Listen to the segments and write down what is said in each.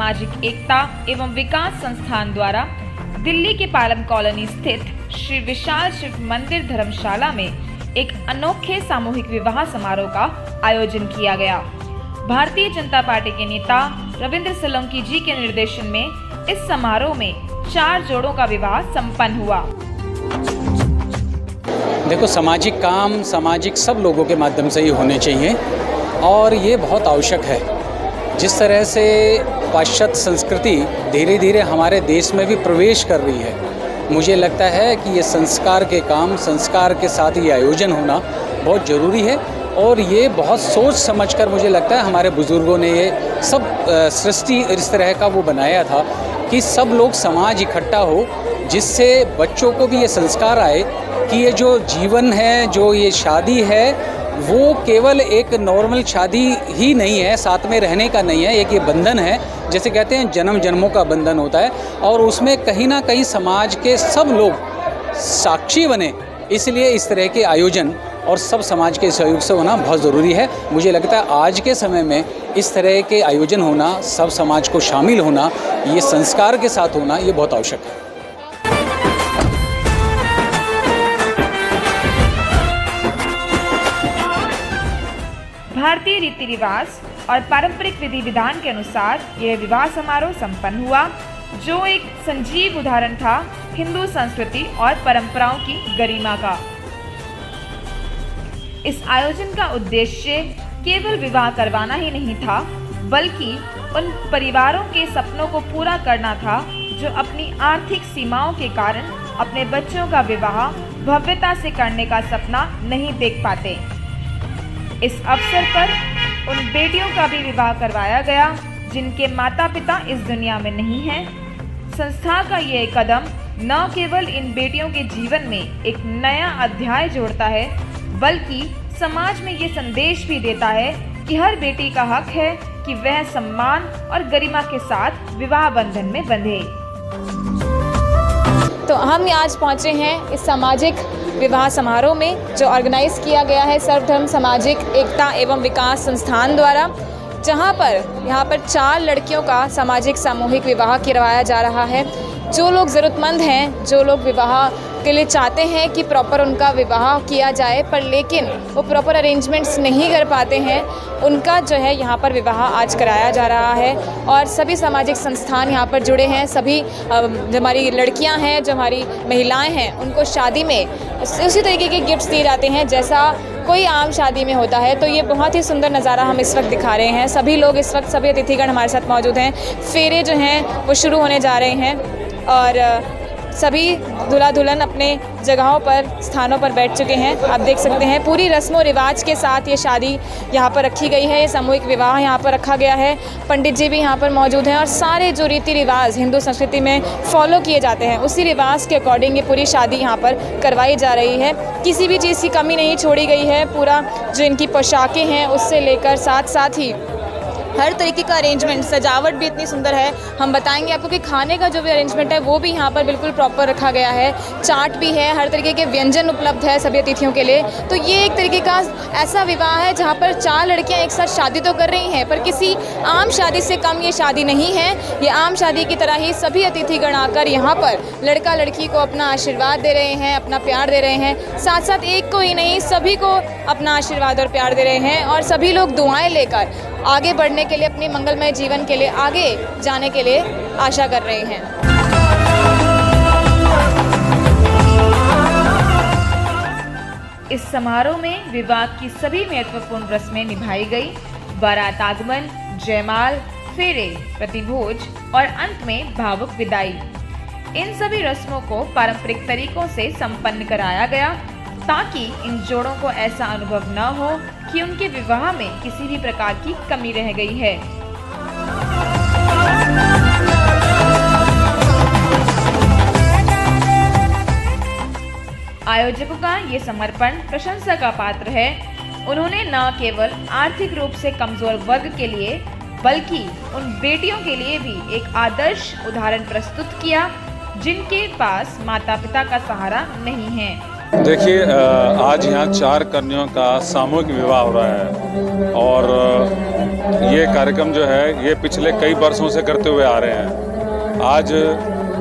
सामाजिक एकता एवं विकास संस्थान द्वारा दिल्ली के पालम कॉलोनी स्थित श्री विशाल शिव मंदिर धर्मशाला में एक अनोखे सामूहिक विवाह समारोह का आयोजन किया गया। भारतीय जनता पार्टी के नेता रविंद्र सोलंकी जी के निर्देशन में इस समारोह में 4 जोड़ों का विवाह संपन्न हुआ। देखो, सामाजिक काम सामाजिक सब लोगों के माध्यम से ही होने चाहिए और ये बहुत आवश्यक है। जिस तरह से पाश्चात्य संस्कृति धीरे धीरे हमारे देश में भी प्रवेश कर रही है, मुझे लगता है कि ये संस्कार के काम, संस्कार के साथ ये आयोजन होना बहुत ज़रूरी है। और ये बहुत सोच समझकर मुझे लगता है हमारे बुज़ुर्गों ने ये सब सृष्टि इस तरह का वो बनाया था कि सब लोग समाज इकट्ठा हो, जिससे बच्चों को भी ये संस्कार आए कि ये जो जीवन है, जो ये शादी है, वो केवल एक नॉर्मल शादी ही नहीं है, साथ में रहने का नहीं है, एक ये बंधन है। जैसे कहते हैं जन्म जन्मों का बंधन होता है और उसमें कहीं ना कहीं समाज के सब लोग साक्षी बने। इसलिए इस तरह के आयोजन और सब समाज के सहयोग से होना बहुत ज़रूरी है। मुझे लगता है आज के समय में इस तरह के आयोजन होना, सब समाज को शामिल होना, ये संस्कार के साथ होना, ये बहुत आवश्यक है। भारतीय रीति रिवाज और पारंपरिक विधि विधान के अनुसार यह विवाह समारोह संपन्न हुआ, जो एक सजीव उदाहरण था हिंदू संस्कृति और परंपराओं की गरिमा का। इस आयोजन का उद्देश्य केवल विवाह करवाना ही नहीं था, बल्कि उन परिवारों के सपनों को पूरा करना था जो अपनी आर्थिक सीमाओं के कारण अपने बच्चों का विवाह भव्यता से करने का सपना नहीं देख पाते। इस अवसर पर उन बेटियों का भी विवाह करवाया गया जिनके माता पिता इस दुनिया में नहीं हैं। संस्था का ये कदम न केवल इन बेटियों के जीवन में एक नया अध्याय जोड़ता है, बल्कि समाज में ये संदेश भी देता है कि हर बेटी का हक है कि वह सम्मान और गरिमा के साथ विवाह बंधन में बंधे। तो हम आज पहुंचे हैं इस सामाजिक विवाह समारोह में, जो ऑर्गेनाइज किया गया है सर्वधर्म सामाजिक एकता एवं विकास संस्थान द्वारा, जहां पर यहाँ पर 4 लड़कियों का सामाजिक सामूहिक विवाह करवाया जा रहा है। जो लोग ज़रूरतमंद हैं, जो लोग विवाह के लिए चाहते हैं कि प्रॉपर उनका विवाह किया जाए, पर लेकिन वो प्रॉपर अरेंजमेंट्स नहीं कर पाते हैं, उनका जो है यहाँ पर विवाह आज कराया जा रहा है। और सभी सामाजिक संस्थान यहाँ पर जुड़े हैं। सभी जो हमारी लड़कियाँ हैं, जो हमारी महिलाएं हैं, उनको शादी में उसी तरीके के गिफ्ट्स दिए जाते हैं जैसा कोई आम शादी में होता है। तो ये बहुत ही सुंदर नज़ारा हम इस वक्त दिखा रहे हैं। सभी लोग इस वक्त, सभी अतिथिगण हमारे साथ मौजूद हैं। फेरे जो हैं वो शुरू होने जा रहे हैं और सभी दूल्हा दुल्हन अपने जगहों पर, स्थानों पर बैठ चुके हैं। आप देख सकते हैं पूरी रस्मों रिवाज के साथ ये शादी यहाँ पर रखी गई है। ये सामूहिक विवाह यहाँ पर रखा गया है। पंडित जी भी यहाँ पर मौजूद हैं और सारे जो रीति रिवाज हिंदू संस्कृति में फॉलो किए जाते हैं, उसी रिवाज के अकॉर्डिंग ये पूरी शादी यहाँ पर करवाई जा रही है। किसी भी चीज़ की कमी नहीं छोड़ी गई है। पूरा जो इनकी पोशाकें हैं उससे लेकर साथ ही हर तरीके का अरेंजमेंट, सजावट भी इतनी सुंदर है। हम बताएंगे आपको कि खाने का जो भी अरेंजमेंट है वो भी यहाँ पर बिल्कुल प्रॉपर रखा गया है। चाट भी है, हर तरीके के व्यंजन उपलब्ध है सभी अतिथियों के लिए। तो ये एक तरीके का ऐसा विवाह है जहाँ पर 4 लड़कियाँ एक साथ शादी तो कर रही हैं, पर किसी आम शादी से कम ये शादी नहीं है। ये आम शादी की तरह ही सभी अतिथिगण आकर यहाँ पर लड़का लड़की को अपना आशीर्वाद दे रहे हैं, अपना प्यार दे रहे हैं। साथ साथ एक को ही नहीं, सभी को अपना आशीर्वाद और प्यार दे रहे हैं और सभी लोग दुआएं लेकर आगे बढ़ने के लिए, अपने मंगलमय जीवन के लिए, आगे जाने के लिए आशा कर रहे हैं। इस समारोह में विवाह की सभी महत्वपूर्ण रस्में निभाई गई। बारात आगमन, जयमाल, फेरे, प्रतिभोज और अंत में भावुक विदाई। इन सभी रस्मों को पारंपरिक तरीकों से संपन्न कराया गया ताकि इन जोड़ों को ऐसा अनुभव न हो कि उनके विवाह में किसी भी प्रकार की कमी रह गई है। आयोजकों का ये समर्पण प्रशंसा का पात्र है। उन्होंने न केवल आर्थिक रूप से कमजोर वर्ग के लिए, बल्कि उन बेटियों के लिए भी एक आदर्श उदाहरण प्रस्तुत किया जिनके पास माता पिता का सहारा नहीं है। देखिए आज यहाँ 4 कन्याओं का सामूहिक विवाह हो रहा है और ये कार्यक्रम जो है ये पिछले कई वर्षों से करते हुए आ रहे हैं। आज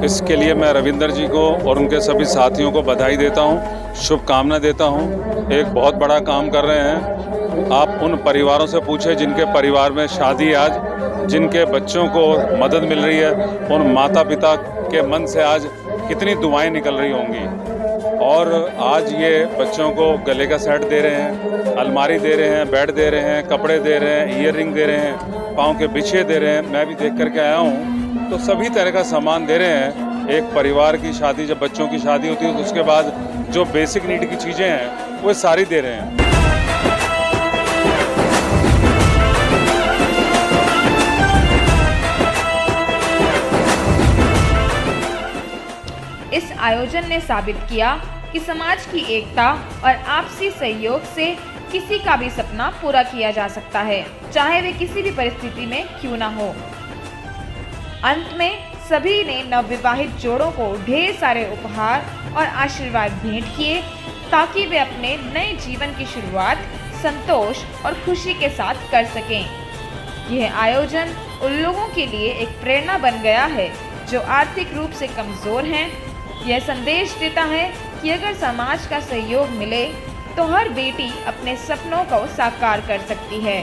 इसके लिए मैं रविंदर जी को और उनके सभी साथियों को बधाई देता हूँ, शुभकामना देता हूँ। एक बहुत बड़ा काम कर रहे हैं। आप उन परिवारों से पूछें जिनके परिवार में शादी आज, जिनके बच्चों को मदद मिल रही है, उन माता पिता के मन से आज कितनी दुआएं निकल रही होंगी। और आज ये बच्चों को गले का सेट दे रहे हैं, अलमारी दे रहे हैं, बेड दे रहे हैं, कपड़े दे रहे हैं, ईयर रिंग दे रहे हैं, पाँव के बिछे दे रहे हैं। मैं भी देख करके आया हूँ, तो सभी तरह का सामान दे रहे हैं। एक परिवार की शादी, जब बच्चों की शादी होती है तो उसके बाद जो बेसिक नीड की चीज़ें हैं वो सारी दे रहे हैं। इस आयोजन ने साबित किया कि समाज की एकता और आपसी सहयोग से किसी का भी सपना पूरा किया जा सकता है, चाहे वे किसी भी परिस्थिति में क्यों ना हो। अंत में सभी ने नवविवाहित जोड़ों को ढेर सारे उपहार और आशीर्वाद भेंट किए ताकि वे अपने नए जीवन की शुरुआत संतोष और खुशी के साथ कर सकें। यह आयोजन उन लोगों के लिए एक प्रेरणा बन गया है जो आर्थिक रूप से कमजोर हैं। यह संदेश देता है कि अगर समाज का सहयोग मिले तो हर बेटी अपने सपनों को साकार कर सकती है।